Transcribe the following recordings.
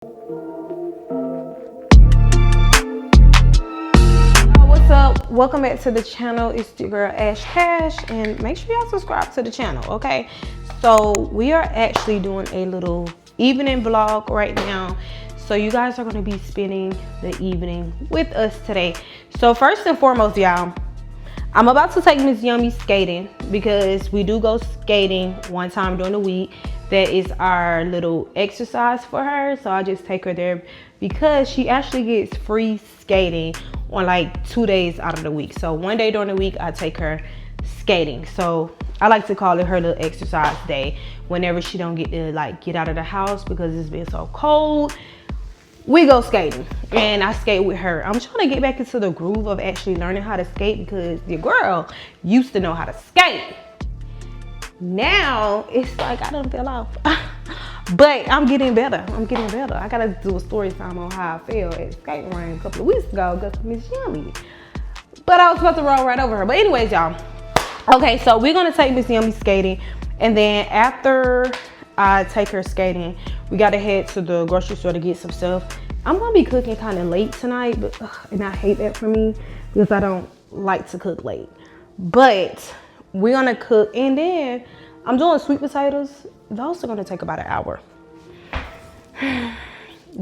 What's up? Welcome back to the channel. It's your girl Ash Cash, and make sure y'all subscribe to the channel, okay? So we are actually doing a little evening vlog right now. So you guys are going to be spending the evening with us today. So first and foremost, y'all, I'm about to take Miss Yummy skating because we do go skating one time during the week. That is our little exercise for her. So I just take her there because she actually gets free skating on like 2 days out of the week. So one day during the week, I take her skating. So I like to call it her little exercise day whenever she don't get to like get out of the house because it's been so cold. We go skating and I skate with her. I'm trying to get back into the groove of actually learning how to skate because your girl used to know how to skate. Now it's like I don't feel off. But I'm getting better. I gotta do a story time on how I feel at skating ring a couple of weeks ago because of Miss Yummy. But I was about to roll right over her. But anyways, y'all. Okay, so we're gonna take Miss Yummy skating, and then after I take her skating, we gotta head to the grocery store to get some stuff. I'm gonna be cooking kind of late tonight, but and I hate that for me because I don't like to cook late. But we're gonna cook, and then I'm doing sweet potatoes. Those are gonna take about an hour.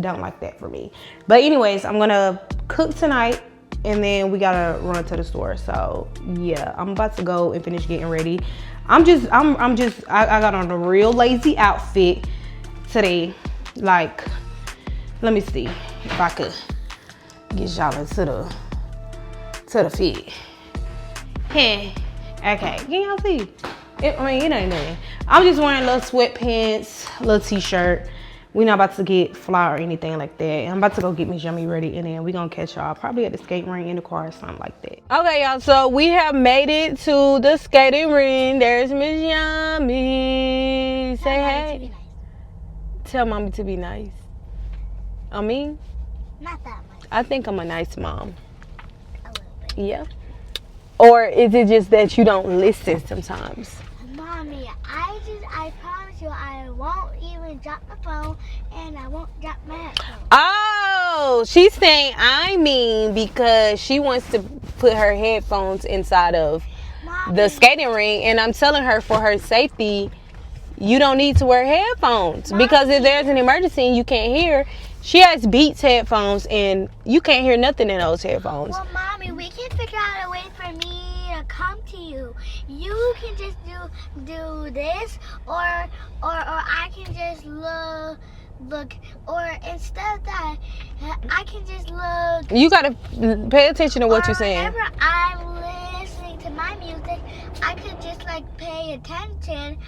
Don't like that for me. But anyways, I'm gonna cook tonight, and then we gotta run to the store. So yeah, I'm about to go and finish getting ready. I got on a real lazy outfit today. Like, let me see if I could get y'all into the fit. Hey, okay, can y'all see? It ain't nothing. I'm just wearing little sweatpants, little t-shirt. We're not about to get fly or anything like that. I'm about to go get Miss Yummy ready, and then we're gonna catch y'all probably at the skating ring in the car or something like that. Okay, y'all, so we have made it to the skating ring. There's Miss Yummy. Say hey. Nice. Tell mommy to be nice. I mean? Not that much. I think I'm a nice mom. A little bit. Yeah. Or is it just that you don't listen sometimes? Mommy, I promise you I won't even drop the phone and I won't drop my headphones. Oh, she's saying I mean because she wants to put her headphones inside of the skating ring, and I'm telling her for her safety, you don't need to wear headphones. Mommy. Because if there's an emergency and you can't hear, she has Beats headphones and you can't hear nothing in those headphones. Well, Mommy, we can figure out a way for me to come to you. You can just do this, or I can just look, or instead of that, I can just look. You gotta pay attention to what you're saying. Whenever I'm listening to my music, I could just like pay attention.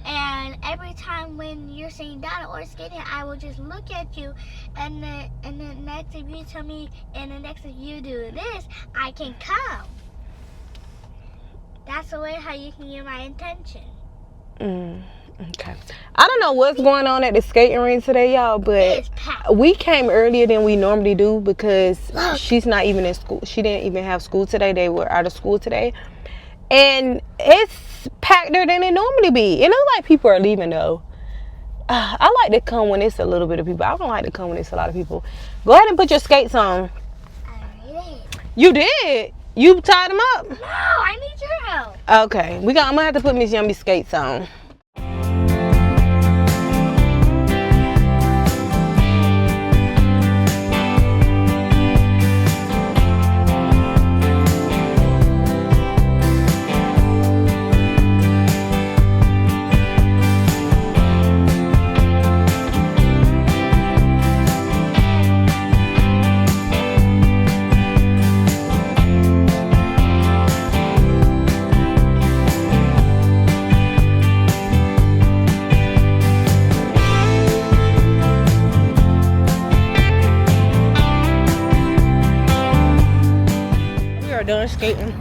And every time when you're saying that or skating, I will just look at you, and then next if you tell me, and the next if you do this, I can come. That's the way how you can get my attention. Okay. I don't know what's going on at the skating rink today, y'all, but we came earlier than we normally do because she's not even in school. She didn't even have school today. They were out of school today. And it's packeder than it normally be. It looks like people are leaving though. I like to come when it's a little bit of people. I don't like to come when it's a lot of people. Go ahead and put your skates on. I did. You did? You tied them up? No, I need your help. Okay, I'm gonna have to put Miss Yummy skates on. Done skating.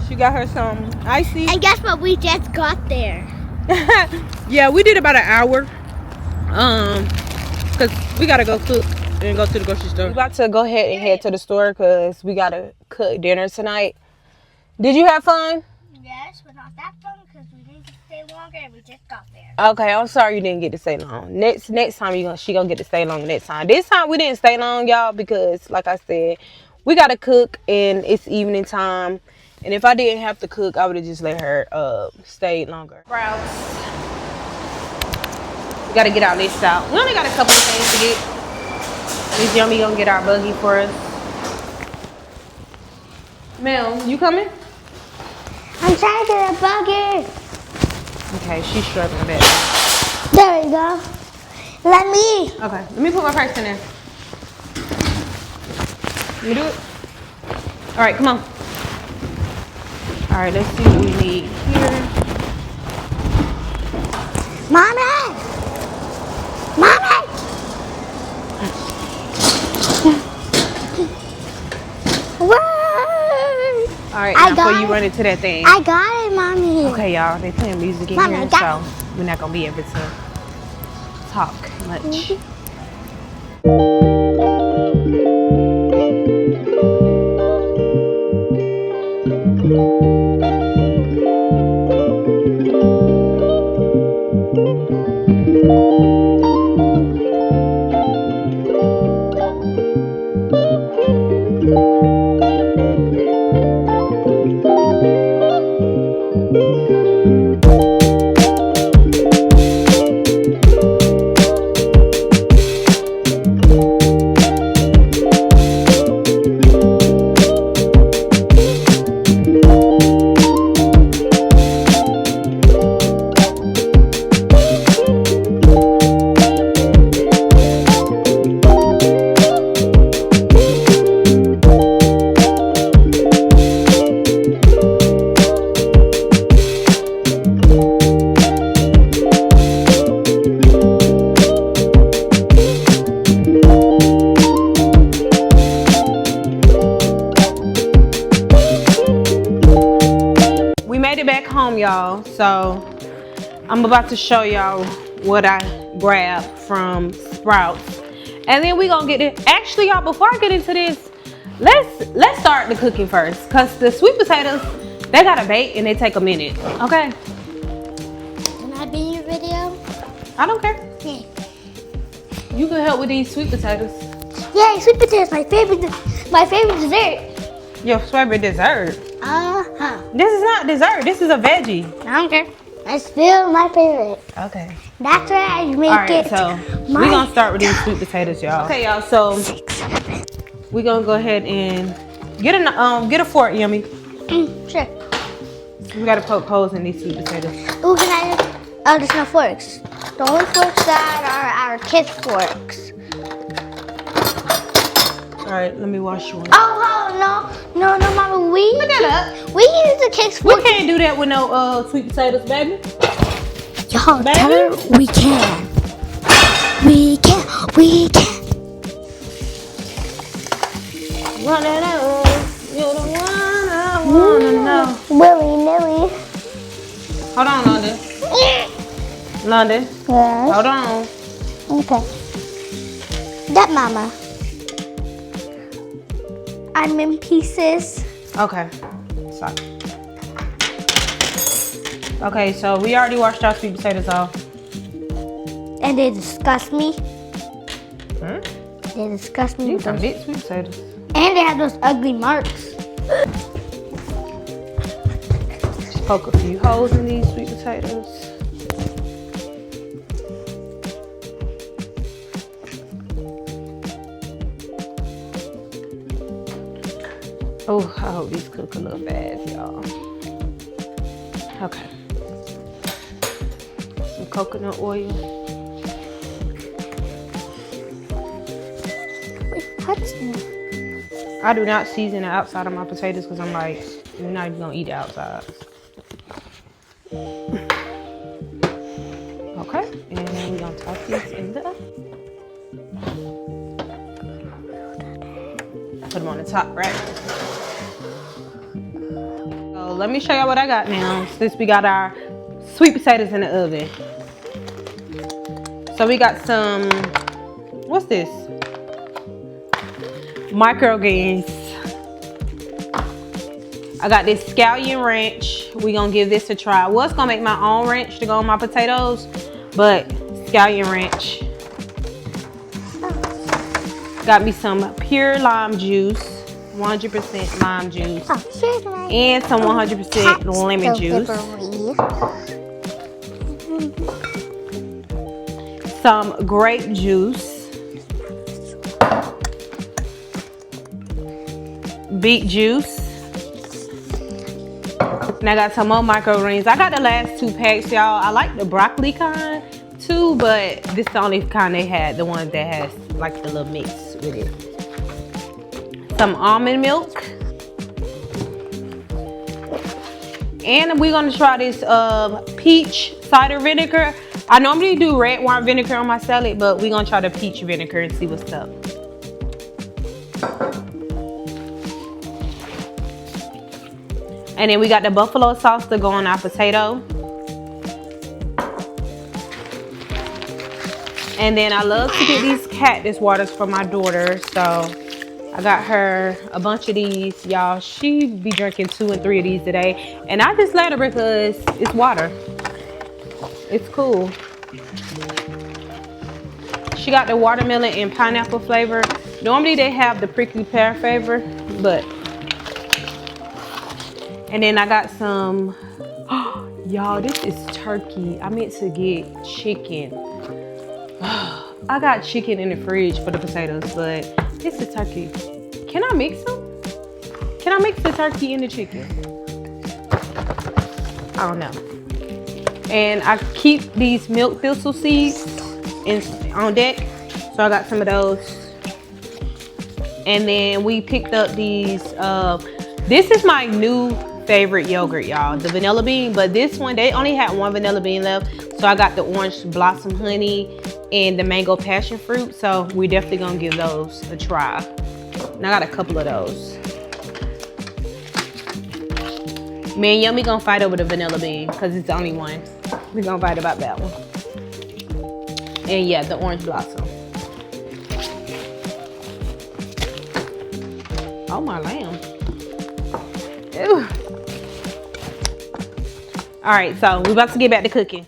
She got her some icy. And guess what? We just got there. Yeah, we did about an hour. Cause we gotta go cook and go to the grocery store. We about to go ahead and head to the store cause we gotta cook dinner tonight. Did you have fun? Yes, but not that fun because we need to stay longer and we just got there. Okay, I'm sorry you didn't get to stay long. Next time she gonna get to stay long next time. This time we didn't stay long, y'all, because like I said, we gotta cook and it's evening time. And if I didn't have to cook, I would have just let her stay longer. Sprouts. We gotta get our list out. We only got a couple of things to get. Miss Yummy gonna get our buggy for us. Mel, you coming? I'm trying to get a buggy. Okay, she's struggling a bit. There we go. Let me. Okay, let me put my purse in there. Let me do it. All right, come on. All right, let's see what we need here. Mommy! Mommy! Whoa! All right, I now before got you it. run into that thing. I got it, Mommy. Okay, y'all, they playing music in Mommy, here, I got so we're not gonna be able to talk much. Back home, y'all, so I'm about to show y'all what I grabbed from Sprouts, and then we gonna get it. Actually, y'all, before I get into this, let's start the cooking first, because the sweet potatoes, they gotta bake and they take a minute. Okay, Can I be in your video? I don't care. Yeah. You can help with these sweet potatoes. Yay, sweet potatoes, my favorite dessert. Your favorite dessert? Uh-huh. This is not dessert, this is a veggie. I don't care. It's still my favorite. Okay. That's why I make All right, it. so we're gonna start with these sweet potatoes, y'all. Okay, y'all, so we're gonna go ahead and get a fork, Yummy. Sure. We gotta poke holes in these sweet potatoes. Ooh, can I? Oh, there's no forks. The only forks that are our kids' forks. All right, let me wash one. Oh, no, Mama. Put that up. We use the kids' We forks. can't do that with no sweet potatoes, baby. Y'all, Baby? tell her we can. We can. Wanna know? You're the one I wanna know. Willy-nilly. Hold on, London. London, Yes. hold on. Okay. That Mama. I'm in pieces. Okay, sorry. Okay, so we already washed our sweet potatoes off. And they disgust me. Hmm? They disgust me. These With some those. big sweet potatoes. And they have those ugly marks. Just poke a few holes in these sweet potatoes. Oh, I hope these cook a little fast, y'all. Okay. Some coconut oil. Wait, what's that? I do not season the outside of my potatoes because I'm like, we're not even gonna eat the outside. Okay, and then we're gonna toss this in the oven. Put them on the top, right? So let me show y'all what I got now, since we got our sweet potatoes in the oven. So we got some, what's this? Microgreens. I got this scallion ranch. We gonna give this a try. I was gonna make my own ranch to go on my potatoes, but scallion ranch. Got me some pure lime juice, 100% lime juice, and some 100% lemon juice. Some grape juice, beet juice, and I got some more microgreens. I got the last 2 packs, y'all. I like the broccoli kind too, but this is the only kind they had, the one that has like the little mix with it. Some almond milk, and we're gonna try this peach cider vinegar. I normally do red wine vinegar on my salad, but we're gonna try the peach vinegar and see what's up. And then we got the buffalo sauce to go on our potato. And then I love to get these cactus waters for my daughter, so I got her a bunch of these, y'all. She be drinking 2 and 3 of these today, and I just let her because it's water. It's cool. She got the watermelon and pineapple flavor. Normally they have the prickly pear flavor, but. And then I got some, y'all, this is turkey. I meant to get chicken. I got chicken in the fridge for the potatoes, but this is turkey. Can I mix them? Can I mix the turkey and the chicken? I don't know. And I keep these milk thistle seeds on deck, so I got some of those. And then we picked up these, this is my new favorite yogurt, y'all, the vanilla bean, but this one, they only had 1 vanilla bean left, so I got the orange blossom honey and the mango passion fruit, so we definitely gonna give those a try. And I got a couple of those. Me and Yummy gonna fight over the vanilla bean because it's the only one. We gonna fight about that one. And yeah, the orange blossom. Oh my lamb. Ew. All right, so we're about to get back to cooking.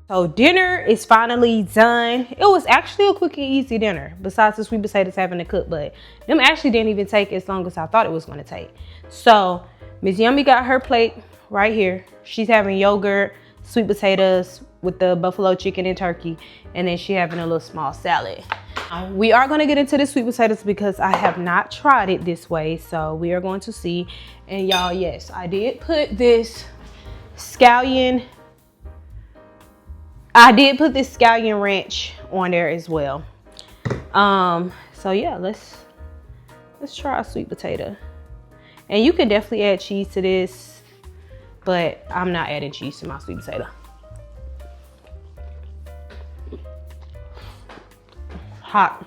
So dinner is finally done. It was actually a quick and easy dinner, besides the sweet potatoes having to cook, but them actually didn't even take as long as I thought it was going to take. So Miss Yummy got her plate right here. She's having yogurt, sweet potatoes with the buffalo chicken and turkey, and then she having a little small salad. We are going to get into the sweet potatoes because I have not tried it this way, so we are going to see. And y'all, yes, I did put this scallion ranch on there as well. So yeah, let's try a sweet potato. And you can definitely add cheese to this, but I'm not adding cheese to my sweet potato. Hot.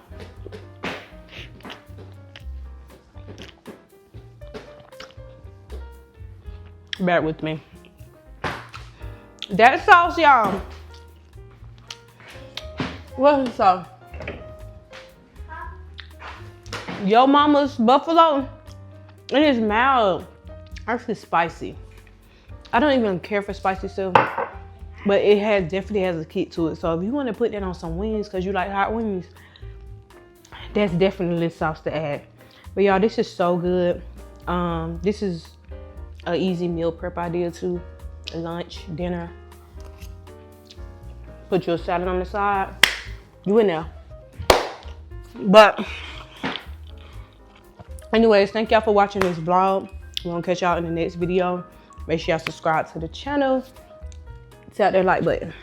Bear with me. That sauce, y'all. What's the sauce? Yo Mama's buffalo. It is mild. Actually spicy. I don't even care for spicy stuff, but it definitely has a kick to it. So if you want to put that on some wings because you like hot wings, that's definitely the sauce to add. But y'all, this is so good. This is an easy meal prep idea too. Lunch, dinner. Put your salad on the side. You in there. But anyways, thank y'all for watching this vlog. We're gonna catch y'all in the next video. Make sure y'all subscribe to the channel. Tap that like button.